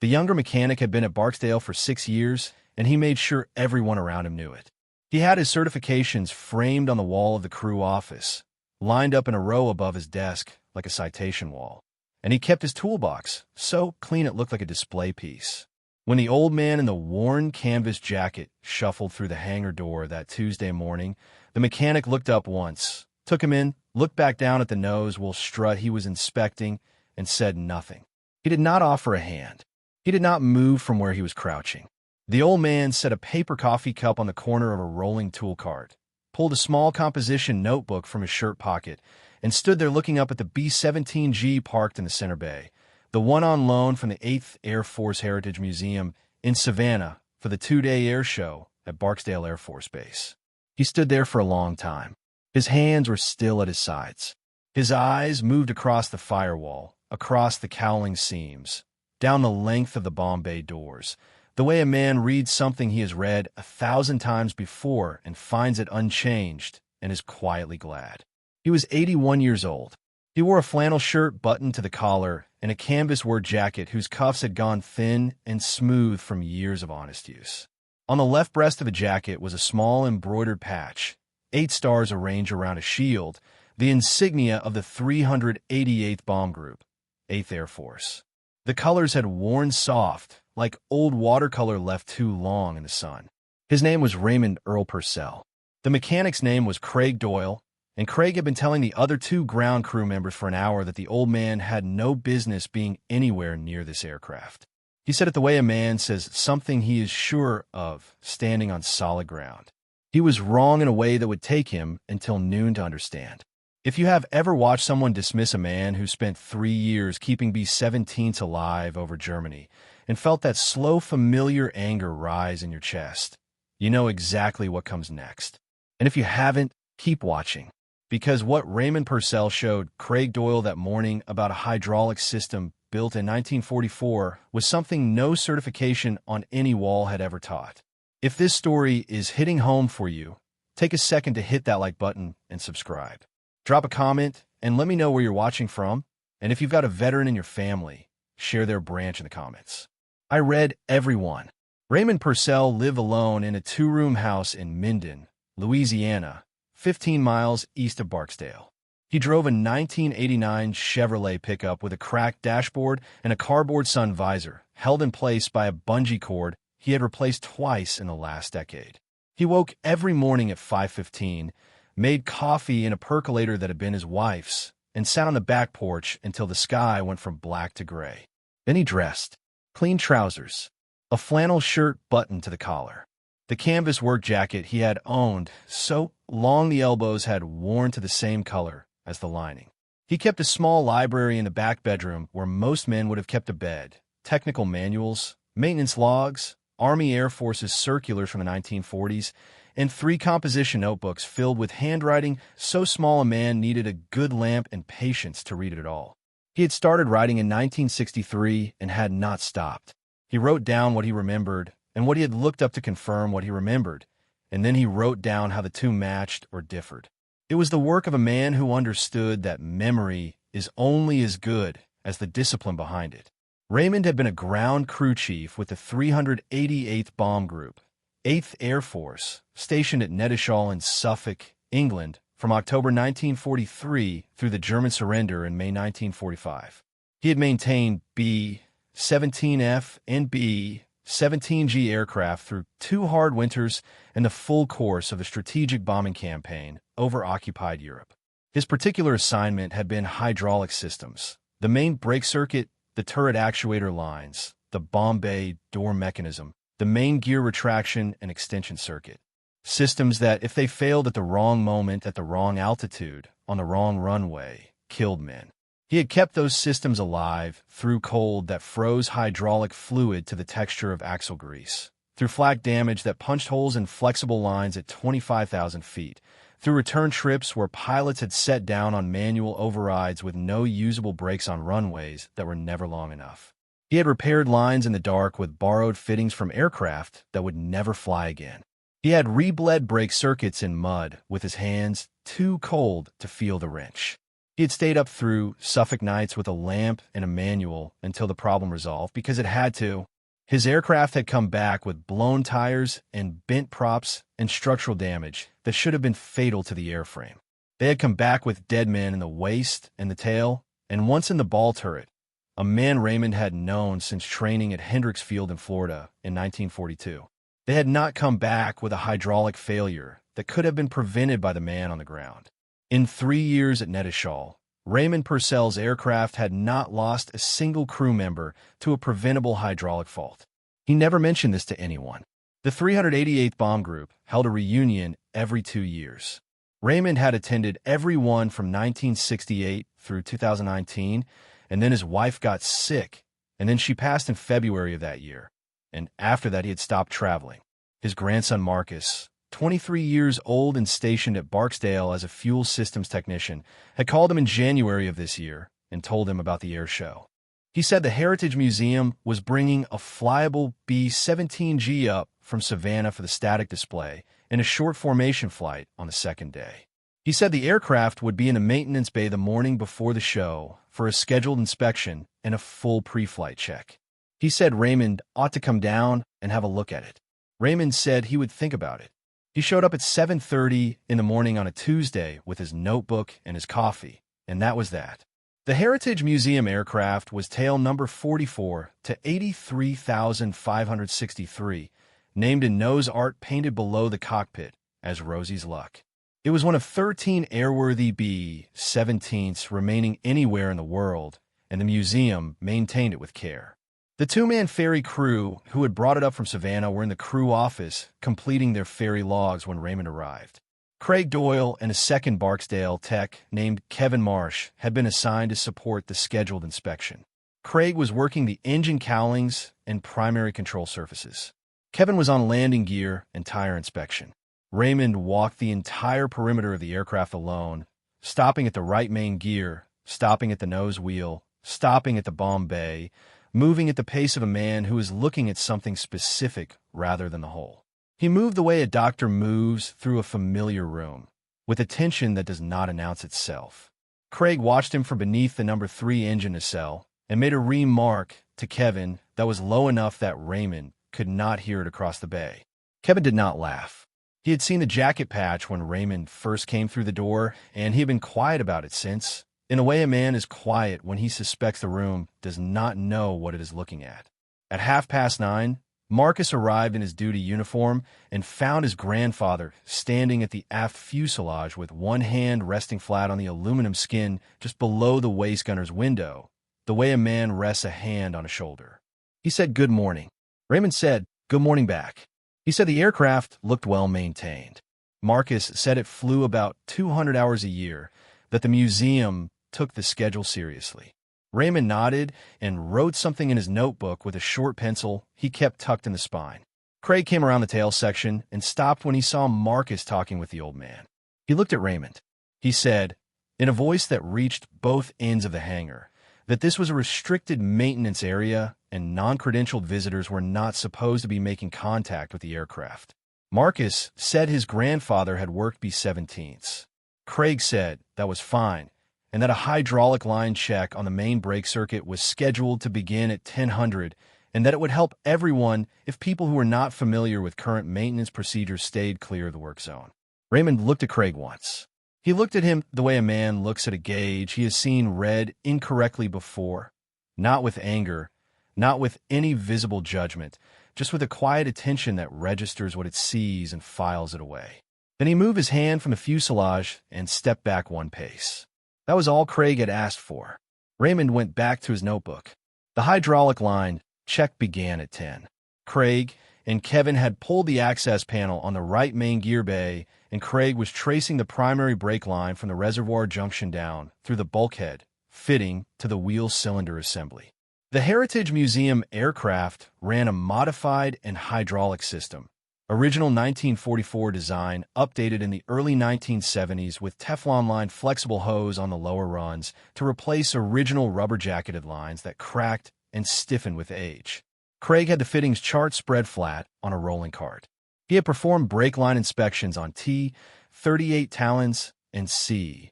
The younger mechanic had been at Barksdale for 6 years, and he made sure everyone around him knew it. He had his certifications framed on the wall of the crew office, lined up in a row above his desk like a citation wall. And he kept his toolbox so clean it looked like a display piece. When the old man in the worn canvas jacket shuffled through the hangar door that Tuesday morning, the mechanic looked up once, took him in, looked back down at the nose-wheel strut he was inspecting, and said nothing. He did not offer a hand. He did not move from where he was crouching. The old man set a paper coffee cup on the corner of a rolling tool cart, pulled a small composition notebook from his shirt pocket, and stood there looking up at the B-17G parked in the center bay, the one on loan from the 8th Air Force Heritage Museum in Savannah for the 2-day air show at Barksdale Air Force Base. He stood there for a long time. His hands were still at his sides. His eyes moved across the firewall, across the cowling seams, down the length of the bomb bay doors, the way a man reads something he has read 1,000 times before and finds it unchanged and is quietly glad. He was 81 years old. He wore a flannel shirt buttoned to the collar and a canvas work jacket whose cuffs had gone thin and smooth from years of honest use. On the left breast of the jacket was a small embroidered patch, 8 stars arranged around a shield, the insignia of the 388th Bomb Group, 8th Air Force. The colors had worn soft, like old watercolor left too long in the sun. His name was Raymond Earl Purcell. The mechanic's name was Craig Doyle, and Craig had been telling the other 2 ground crew members for an hour that the old man had no business being anywhere near this aircraft. He said it the way a man says something he is sure of, standing on solid ground. He was wrong in a way that would take him until noon to understand. If you have ever watched someone dismiss a man who spent 3 years keeping B-17s alive over Germany and felt that slow, familiar anger rise in your chest, you know exactly what comes next. And if you haven't, keep watching. Because what Raymond Purcell showed Craig Doyle that morning about a hydraulic system built in 1944 was something no certification on any wall had ever taught. If this story is hitting home for you, take a second to hit that like button and subscribe. Drop a comment and let me know where you're watching from. And if you've got a veteran in your family, share their branch in the comments. I read every one. Raymond Purcell lived alone in a 2-room house in Minden, Louisiana, 15 miles east of Barksdale. He drove a 1989 Chevrolet pickup with a cracked dashboard and a cardboard sun visor, held in place by a bungee cord he had replaced twice in the last decade. He woke every morning at 5:15, made coffee in a percolator that had been his wife's, and sat on the back porch until the sky went from black to gray. Then he dressed. Clean trousers, a flannel shirt buttoned to the collar. The canvas work jacket he had owned so long the elbows had worn to the same color as the lining. He kept a small library in the back bedroom where most men would have kept a bed, technical manuals, maintenance logs, Army Air Force's circulars from the 1940s, and 3 composition notebooks filled with handwriting so small a man needed a good lamp and patience to read it at all. He had started writing in 1963 and had not stopped. He wrote down what he remembered and what he had looked up to confirm what he remembered, and then he wrote down how the 2 matched or differed. It was the work of a man who understood that memory is only as good as the discipline behind it. Raymond had been a ground crew chief with the 388th Bomb Group, 8th Air Force, stationed at Nettishall in Suffolk, England, from October 1943 through the German surrender in May 1945. He had maintained B-17F and B-17G aircraft through 2 hard winters and the full course of a strategic bombing campaign over occupied Europe. His particular assignment had been hydraulic systems, the main brake circuit, the turret actuator lines, the bomb bay door mechanism, the main gear retraction and extension circuit. Systems that, if they failed at the wrong moment at the wrong altitude, on the wrong runway, killed men. He had kept those systems alive through cold that froze hydraulic fluid to the texture of axle grease, through flak damage that punched holes in flexible lines at 25,000 feet, through return trips where pilots had set down on manual overrides with no usable brakes on runways that were never long enough. He had repaired lines in the dark with borrowed fittings from aircraft that would never fly again. He had rebled brake circuits in mud with his hands too cold to feel the wrench. He had stayed up through Suffolk nights with a lamp and a manual until the problem resolved, because it had to. His aircraft had come back with blown tires and bent props and structural damage that should have been fatal to the airframe. They had come back with dead men in the waist and the tail, and once in the ball turret, a man Raymond had known since training at Hendricks Field in Florida in 1942. They had not come back with a hydraulic failure that could have been prevented by the man on the ground. In 3 years at Nettishall, Raymond Purcell's aircraft had not lost a single crew member to a preventable hydraulic fault. He never mentioned this to anyone. The 388th Bomb Group held a reunion every 2 years. Raymond had attended every one from 1968 through 2019, and then his wife got sick, and then she passed in February of that year. And after that, he had stopped traveling. His grandson Marcus, 23 years old and stationed at Barksdale as a fuel systems technician, had called him in January of this year and told him about the air show. He said the Heritage Museum was bringing a flyable B-17G up from Savannah for the static display in a short formation flight on the second day. He said the aircraft would be in the maintenance bay the morning before the show for a scheduled inspection and a full pre-flight check. He said Raymond ought to come down and have a look at it. Raymond said he would think about it. He showed up at 7:30 in the morning on a Tuesday with his notebook and his coffee, and that was that. The Heritage Museum aircraft was tail number 44 to 83,563, named in nose art painted below the cockpit as Rosie's Luck. It was one of 13 airworthy B-17s remaining anywhere in the world, and the museum maintained it with care. The two-man ferry crew who had brought it up from Savannah were in the crew office completing their ferry logs when Raymond arrived. Craig Doyle and a second Barksdale tech named Kevin Marsh had been assigned to support the scheduled inspection. Craig was working the engine cowlings and primary control surfaces. Kevin was on landing gear and tire inspection. Raymond walked the entire perimeter of the aircraft alone, stopping at the right main gear, stopping at the nose wheel, stopping at the bomb bay, moving at the pace of a man who is looking at something specific rather than the whole. He moved the way a doctor moves through a familiar room, with attention that does not announce itself. Craig watched him from beneath the number 3 engine nacelle and made a remark to Kevin that was low enough that Raymond could not hear it across the bay. Kevin did not laugh. He had seen the jacket patch when Raymond first came through the door, and he had been quiet about it since. In a way, a man is quiet when he suspects the room does not know what it is looking at. At 9:30, Marcus arrived in his duty uniform and found his grandfather standing at the aft fuselage with one hand resting flat on the aluminum skin just below the waist gunner's window, the way a man rests a hand on a shoulder. He said, "Good morning." Raymond said, "Good morning back." He said the aircraft looked well maintained. Marcus said it flew about 200 hours a year, that the museum took the schedule seriously. Raymond nodded and wrote something in his notebook with a short pencil he kept tucked in the spine. Craig came around the tail section and stopped when he saw Marcus talking with the old man. He looked at Raymond. He said, in a voice that reached both ends of the hangar, that this was a restricted maintenance area and non-credentialed visitors were not supposed to be making contact with the aircraft. Marcus said his grandfather had worked B-17s. Craig said that was fine, and that a hydraulic line check on the main brake circuit was scheduled to begin at 1000, and that it would help everyone if people who were not familiar with current maintenance procedures stayed clear of the work zone. Raymond looked at Craig once. He looked at him the way a man looks at a gauge he has seen read incorrectly before, not with anger, not with any visible judgment, just with a quiet attention that registers what it sees and files it away. Then he moved his hand from the fuselage and stepped back one pace. That was all Craig had asked for. Raymond went back to his notebook. The hydraulic line check began at 10. Craig and Kevin had pulled the access panel on the right main gear bay, and Craig was tracing the primary brake line from the reservoir junction down through the bulkhead, fitting to the wheel cylinder assembly. The Heritage Museum aircraft ran a modified and hydraulic system. Original 1944 design, updated in the early 1970s with Teflon-lined flexible hose on the lower runs to replace original rubber-jacketed lines that cracked and stiffened with age. Craig had the fittings chart spread flat on a rolling cart. He had performed brake line inspections on T, 38 talons, and C,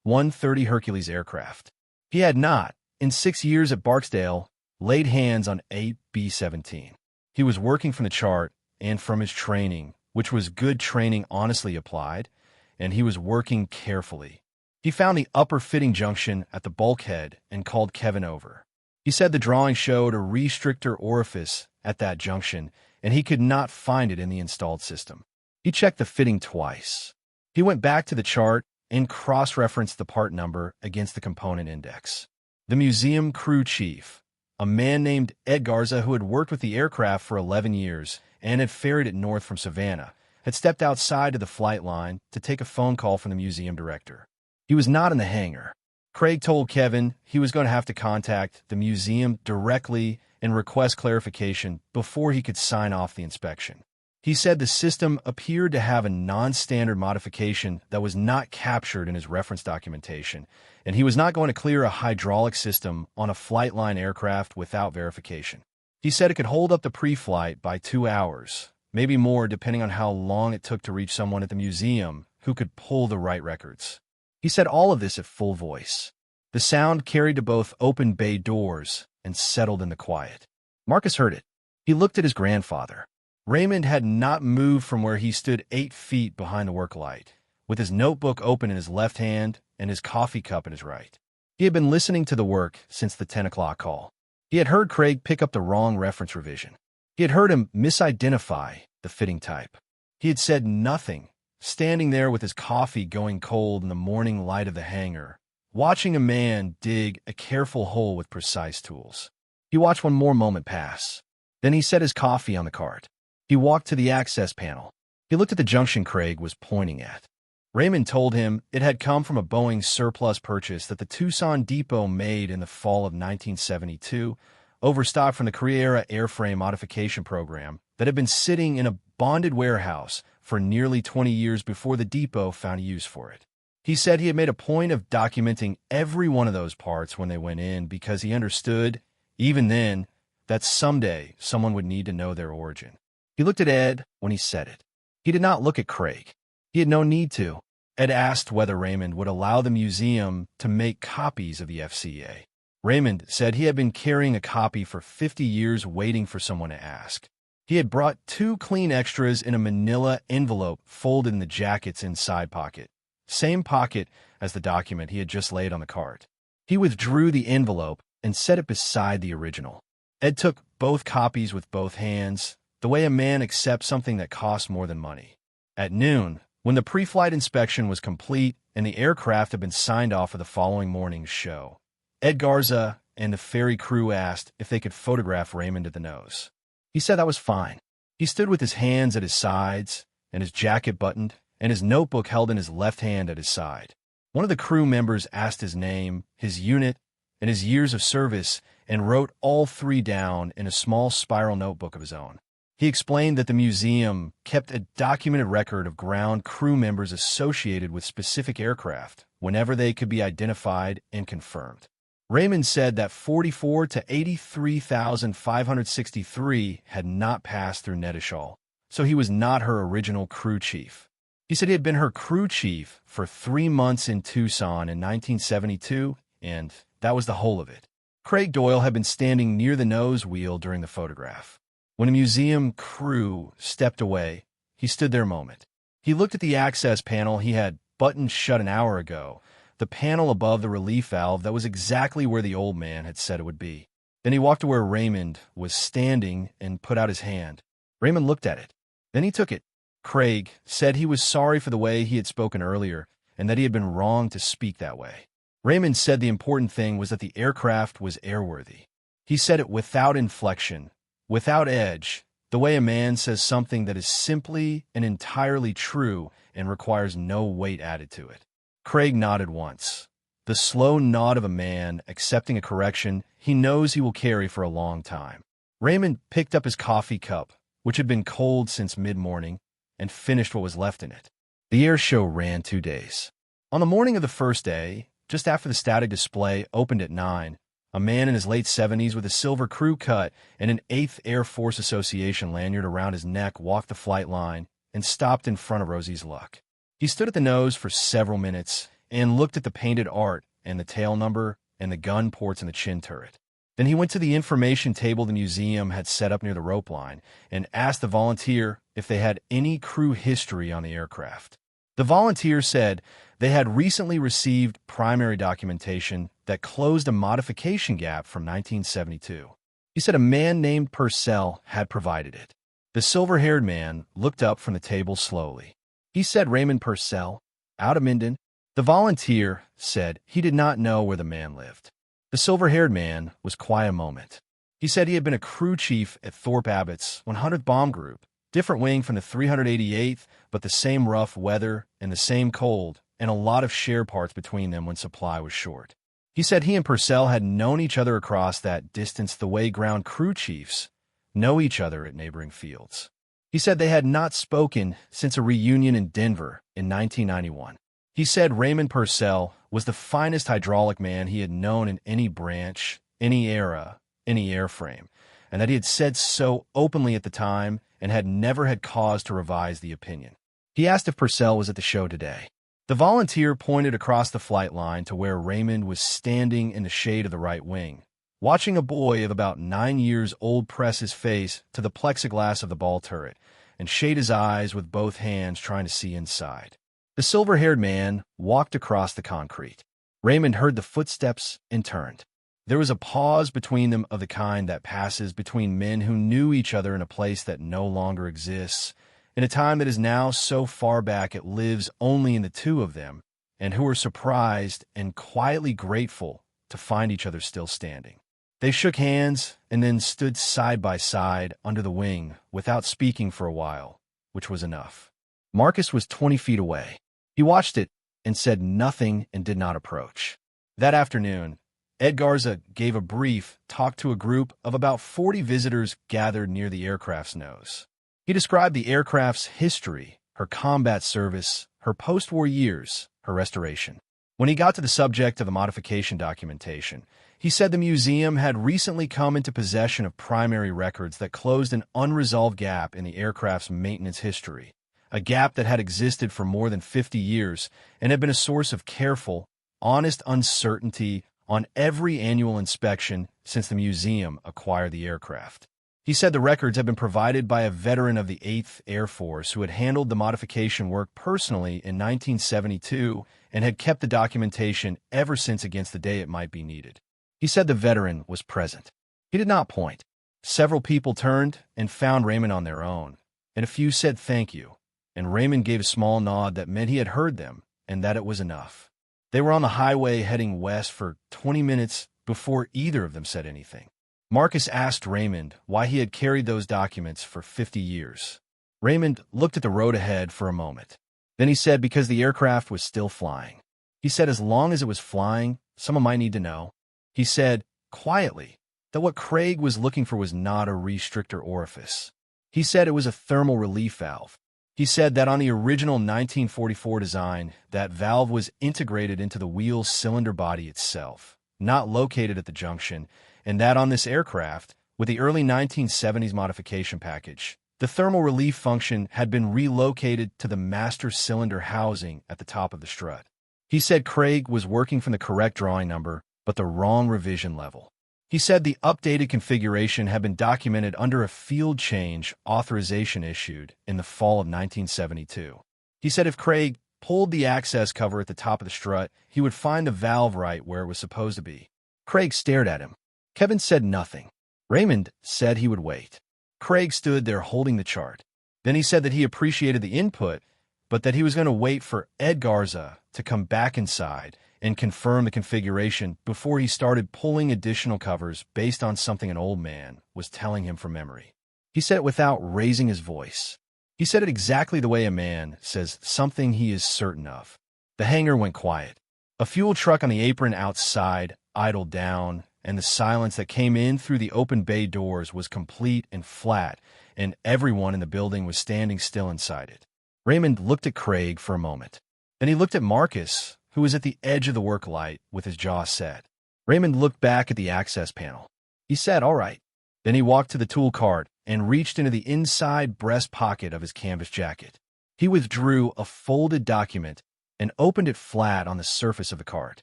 130 Hercules aircraft. He had not, in 6 years at Barksdale, laid hands on a B-17. He was working from the chart and from his training, which was good training honestly applied, and he was working carefully. He found the upper fitting junction at the bulkhead and called Kevin over. He said the drawing showed a restrictor orifice at that junction, and he could not find it in the installed system. He checked the fitting twice. He went back to the chart and cross-referenced the part number against the component index. The museum crew chief, a man named Ed Garza who had worked with the aircraft for 11 years and had ferried it north from Savannah, had stepped outside to the flight line to take a phone call from the museum director. He was not in the hangar. Craig told Kevin he was going to have to contact the museum directly and request clarification before he could sign off the inspection. He said the system appeared to have a non-standard modification that was not captured in his reference documentation, and he was not going to clear a hydraulic system on a flight line aircraft without verification. He said it could hold up the pre-flight by 2 hours, maybe more depending on how long it took to reach someone at the museum who could pull the right records. He said all of this at full voice. The sound carried to both open bay doors and settled in the quiet. Marcus heard it. He looked at his grandfather. Raymond had not moved from where he stood 8 feet behind the work light, with his notebook open in his left hand and his coffee cup in his right. He had been listening to the work since the 10 o'clock call. He had heard Craig pick up the wrong reference revision. He had heard him misidentify the fitting type. He had said nothing, standing there with his coffee going cold in the morning light of the hangar, watching a man dig a careful hole with precise tools. He watched one more moment pass. Then he set his coffee on the cart. He walked to the access panel. He looked at the junction Craig was pointing at. Raymond told him it had come from a Boeing surplus purchase that the Tucson depot made in the fall of 1972, overstock from the Korea-era airframe modification program that had been sitting in a bonded warehouse for nearly 20 years before the depot found a use for it. He said he had made a point of documenting every one of those parts when they went in because he understood, even then, that someday someone would need to know their origin. He looked at Ed when he said it. He did not look at Craig. He had no need to. Ed asked whether Raymond would allow the museum to make copies of the FCA. Raymond said he had been carrying a copy for 50 years waiting for someone to ask. He had brought 2 clean extras in a manila envelope folded in the jacket's inside pocket, same pocket as the document he had just laid on the cart. He withdrew the envelope and set it beside the original. Ed took both copies with both hands, the way a man accepts something that costs more than money. At noon, when the pre-flight inspection was complete and the aircraft had been signed off for the following morning's show, Ed Garza and the ferry crew asked if they could photograph Raymond at the nose. He said that was fine. He stood with his hands at his sides and his jacket buttoned and his notebook held in his left hand at his side. One of the crew members asked his name, his unit, and his years of service and wrote all 3 down in a small spiral notebook of his own. He explained that the museum kept a documented record of ground crew members associated with specific aircraft whenever they could be identified and confirmed. Raymond said that 44 to 83,563 had not passed through Netishall, so he was not her original crew chief. He said he had been her crew chief for 3 months in Tucson in 1972, and that was the whole of it. Craig Doyle had been standing near the nose wheel during the photograph. When the museum crew stepped away, he stood there a moment. He looked at the access panel he had buttoned shut an hour ago, the panel above the relief valve that was exactly where the old man had said it would be. Then he walked to where Raymond was standing and put out his hand. Raymond looked at it. Then he took it. Craig said he was sorry for the way he had spoken earlier and that he had been wrong to speak that way. Raymond said the important thing was that the aircraft was airworthy. He said it without inflection, without edge, the way a man says something that is simply and entirely true and requires no weight added to it. Craig nodded once. The slow nod of a man accepting a correction he knows he will carry for a long time. Raymond picked up his coffee cup, which had been cold since mid-morning, and finished what was left in it. The air show ran 2 days. On the morning of the first day, just after the static display opened at 9, a man in his late 70s with a silver crew cut and an 8th Air Force Association lanyard around his neck walked the flight line and stopped in front of Rosie's luck. He stood at the nose for several minutes, and looked at the painted art and the tail number and the gun ports in the chin turret. Then he went to the information table the museum had set up near the rope line and asked the volunteer if they had any crew history on the aircraft. The volunteer said they had recently received primary documentation that closed a modification gap from 1972. He said a man named Purcell had provided it. The silver-haired man looked up from the table slowly. He said Raymond Purcell, out of Minden. The volunteer said he did not know where the man lived. The silver-haired man was quiet a moment. He said he had been a crew chief at Thorpe Abbott's 100th Bomb Group, different wing from the 388th, but the same rough weather and the same cold, and a lot of share parts between them when supply was short. He said he and Purcell had known each other across that distance the way ground crew chiefs know each other at neighboring fields. He said they had not spoken since a reunion in Denver in 1991. He said Raymond Purcell was the finest hydraulic man he had known in any branch, any era, any airframe, and that he had said so openly at the time and had never had cause to revise the opinion. He asked if Purcell was at the show today. The volunteer pointed across the flight line to where Raymond was standing in the shade of the right wing, watching a boy of about 9 years old press his face to the plexiglass of the ball turret and shade his eyes with both hands trying to see inside. The silver-haired man walked across the concrete. Raymond heard the footsteps and turned. There was a pause between them of the kind that passes between men who knew each other in a place that no longer exists, in a time that is now so far back it lives only in the two of them, and who are surprised and quietly grateful to find each other still standing. They shook hands and then stood side by side under the wing without speaking for a while, which was enough. Marcus was 20 feet away. He watched it and said nothing and did not approach. That afternoon, Ed Garza gave a brief talk to a group of about 40 visitors gathered near the aircraft's nose. He described the aircraft's history, her combat service, her post-war years, her restoration. When he got to the subject of the modification documentation, he said the museum had recently come into possession of primary records that closed an unresolved gap in the aircraft's maintenance history, a gap that had existed for more than 50 years and had been a source of careful, honest uncertainty on every annual inspection since the museum acquired the aircraft. He said the records had been provided by a veteran of the 8th Air Force who had handled the modification work personally in 1972 and had kept the documentation ever since against the day it might be needed. He said the veteran was present. He did not point. Several people turned and found Raymond on their own, and a few said thank you, and Raymond gave a small nod that meant he had heard them and that it was enough. They were on the highway heading west for 20 minutes before either of them said anything. Marcus asked Raymond why he had carried those documents for 50 years. Raymond looked at the road ahead for a moment. Then he said because the aircraft was still flying. He said as long as it was flying, someone might need to know. He said, quietly, that what Craig was looking for was not a restrictor orifice. He said it was a thermal relief valve. He said that on the original 1944 design, that valve was integrated into the wheel cylinder body itself, not located at the junction, and that on this aircraft, with the early 1970s modification package, the thermal relief function had been relocated to the master cylinder housing at the top of the strut. He said Craig was working from the correct drawing number, but the wrong revision level. He said the updated configuration had been documented under a field change authorization issued in the fall of 1972. He said if Craig pulled the access cover at the top of the strut, he would find the valve right where it was supposed to be. Craig stared at him. Kevin said nothing. Raymond said he would wait. Craig stood there holding the chart. Then he said that he appreciated the input, but that he was going to wait for Ed Garza to come back inside and confirm the configuration before he started pulling additional covers based on something an old man was telling him from memory. He said it without raising his voice. He said it exactly the way a man says something he is certain of. The hangar went quiet. A fuel truck on the apron outside idled down, and the silence that came in through the open bay doors was complete and flat, and everyone in the building was standing still inside it. Raymond looked at Craig for a moment. Then he looked at Marcus, who was at the edge of the work light with his jaw set. Raymond looked back at the access panel. He said, all right. Then he walked to the tool cart and reached into the inside breast pocket of his canvas jacket. He withdrew a folded document and opened it flat on the surface of the cart.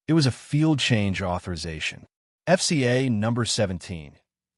It was a field change authorization. FCA number 17,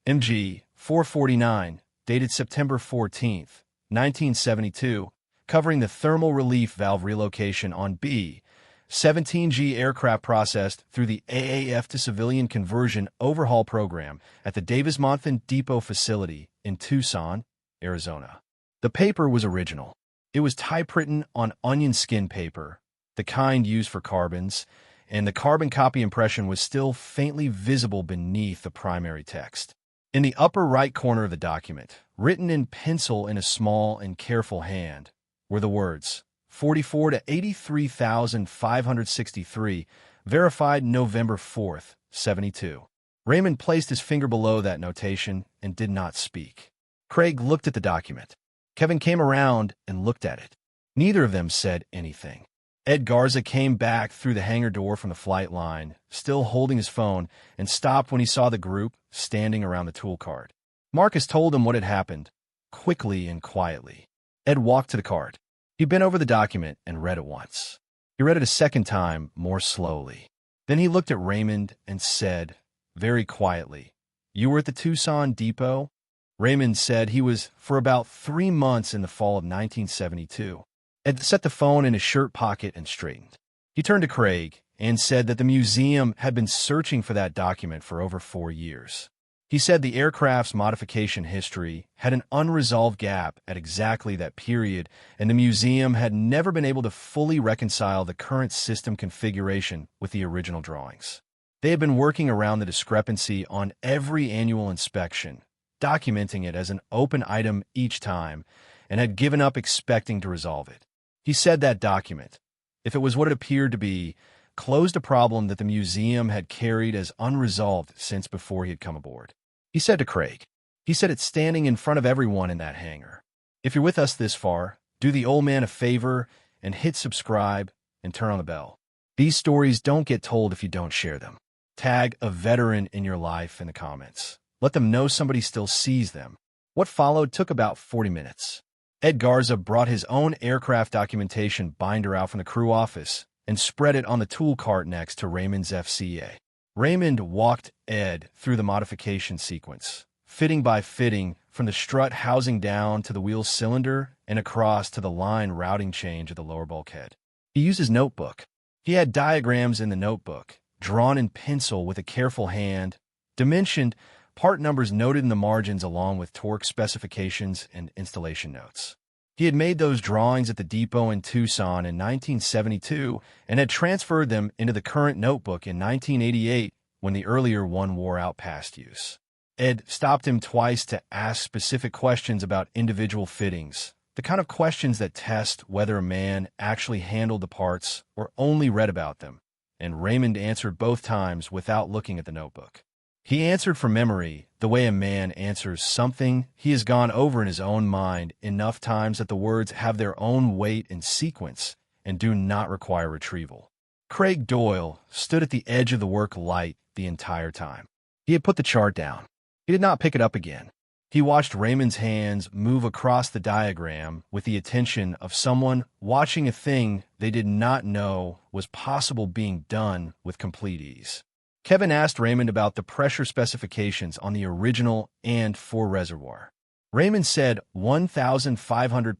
MG 449, dated September 14, 1972, covering the thermal relief valve relocation on B-17G aircraft processed through the AAF to civilian conversion overhaul program at the Davis-Monthan Depot facility in Tucson, Arizona. The paper was original. It was typewritten on onion skin paper, the kind used for carbons, and the carbon copy impression was still faintly visible beneath the primary text. In the upper right corner of the document, written in pencil in a small and careful hand, were the words, 44 to 83,563, verified November 4th, 72. Raymond placed his finger below that notation and did not speak. Craig looked at the document. Kevin came around and looked at it. Neither of them said anything. Ed Garza came back through the hangar door from the flight line, still holding his phone, and stopped when he saw the group standing around the tool cart. Marcus told him what had happened, quickly and quietly. Ed walked to the cart. He bent over the document and read it once. He read it a second time, more slowly. Then he looked at Raymond and said, very quietly, "You were at the Tucson Depot?" Raymond said he was for about 3 months in the fall of 1972. Ed set the phone in his shirt pocket and straightened. He turned to Craig and said that the museum had been searching for that document for over 4 years. He said the aircraft's modification history had an unresolved gap at exactly that period, and the museum had never been able to fully reconcile the current system configuration with the original drawings. They had been working around the discrepancy on every annual inspection, documenting it as an open item each time, and had given up expecting to resolve it. He said that document, if it was what it appeared to be, closed a problem that the museum had carried as unresolved since before he had come aboard. He said to Craig, he said it standing in front of everyone in that hangar, "If you're with us this far, do the old man a favor and hit subscribe and turn on the bell. These stories don't get told if you don't share them. Tag a veteran in your life in the comments. Let them know somebody still sees them." What followed took about 40 minutes. Ed Garza brought his own aircraft documentation binder out from the crew office and spread it on the tool cart next to Raymond's FCA. Raymond walked Ed through the modification sequence, fitting by fitting, from the strut housing down to the wheel cylinder and across to the line routing change of the lower bulkhead. He used his notebook. He had diagrams in the notebook, drawn in pencil with a careful hand, dimensioned, part numbers noted in the margins along with torque specifications and installation notes. He had made those drawings at the depot in Tucson in 1972 and had transferred them into the current notebook in 1988 when the earlier one wore out past use. Ed stopped him twice to ask specific questions about individual fittings, the kind of questions that test whether a man actually handled the parts or only read about them, and Raymond answered both times without looking at the notebook. He answered from memory, the way a man answers something he has gone over in his own mind enough times that the words have their own weight and sequence and do not require retrieval. Craig Doyle stood at the edge of the work light the entire time. He had put the chart down. He did not pick it up again. He watched Raymond's hands move across the diagram with the attention of someone watching a thing they did not know was possible being done with complete ease. Kevin asked Raymond about the pressure specifications on the original and for reservoir. Raymond said 1,500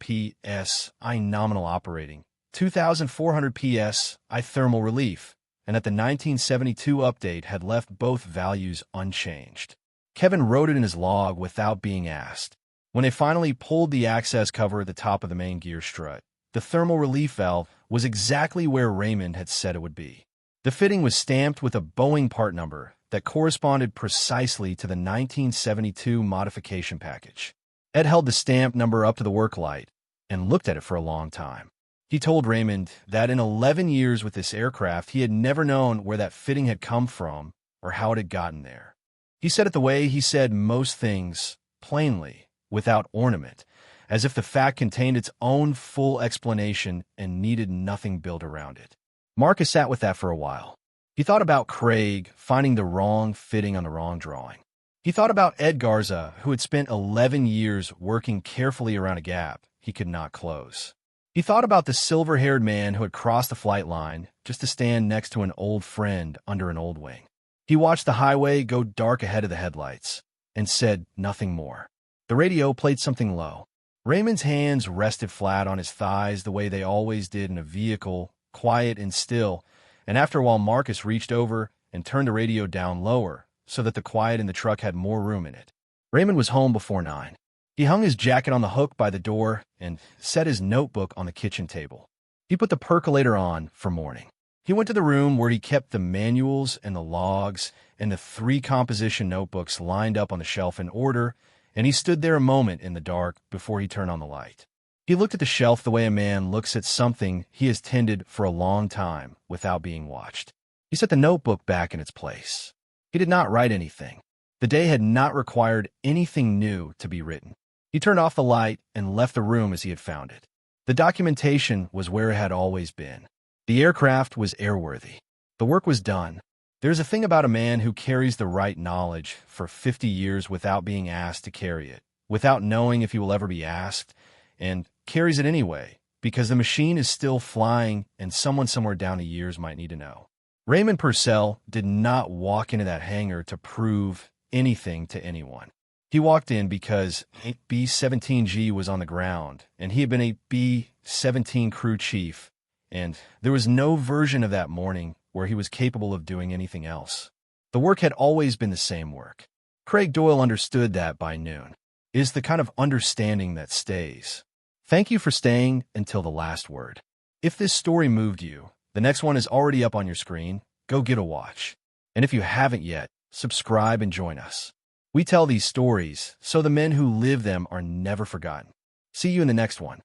psi nominal operating, 2,400 psi thermal relief, and that the 1972 update had left both values unchanged. Kevin wrote it in his log without being asked. When they finally pulled the access cover at the top of the main gear strut, the thermal relief valve was exactly where Raymond had said it would be. The fitting was stamped with a Boeing part number that corresponded precisely to the 1972 modification package. Ed held the stamp number up to the work light and looked at it for a long time. He told Raymond that in 11 years with this aircraft, he had never known where that fitting had come from or how it had gotten there. He said it the way he said most things, plainly, without ornament, as if the fact contained its own full explanation and needed nothing built around it. Marcus sat with that for a while. He thought about Craig finding the wrong fitting on the wrong drawing. He thought about Ed Garza, who had spent 11 years working carefully around a gap he could not close. He thought about the silver-haired man who had crossed the flight line just to stand next to an old friend under an old wing. He watched the highway go dark ahead of the headlights and said nothing more. The radio played something low. Raymond's hands rested flat on his thighs the way they always did in a vehicle, quiet and still, and after a while Marcus reached over and turned the radio down lower so that the quiet in the truck had more room in it. Raymond was home before 9. He hung his jacket on the hook by the door and set his notebook on the kitchen table. He put the percolator on for morning. He went to the room where he kept the manuals and the logs and the 3 composition notebooks lined up on the shelf in order, and he stood there a moment in the dark before he turned on the light. He looked at the shelf the way a man looks at something he has tended for a long time without being watched. He set the notebook back in its place. He did not write anything. The day had not required anything new to be written. He turned off the light and left the room as he had found it. The documentation was where it had always been. The aircraft was airworthy. The work was done. There's a thing about a man who carries the right knowledge for 50 years without being asked to carry it, without knowing if he will ever be asked, and carries it anyway, because the machine is still flying and someone somewhere down the years might need to know. Raymond Purcell did not walk into that hangar to prove anything to anyone. He walked in because a B-17G was on the ground, and he had been a B-17 crew chief, and there was no version of that morning where he was capable of doing anything else. The work had always been the same work. Craig Doyle understood that by noon. It is the kind of understanding that stays. Thank you for staying until the last word. If this story moved you, the next one is already up on your screen. Go get a watch. And if you haven't yet, subscribe and join us. We tell these stories so the men who live them are never forgotten. See you in the next one.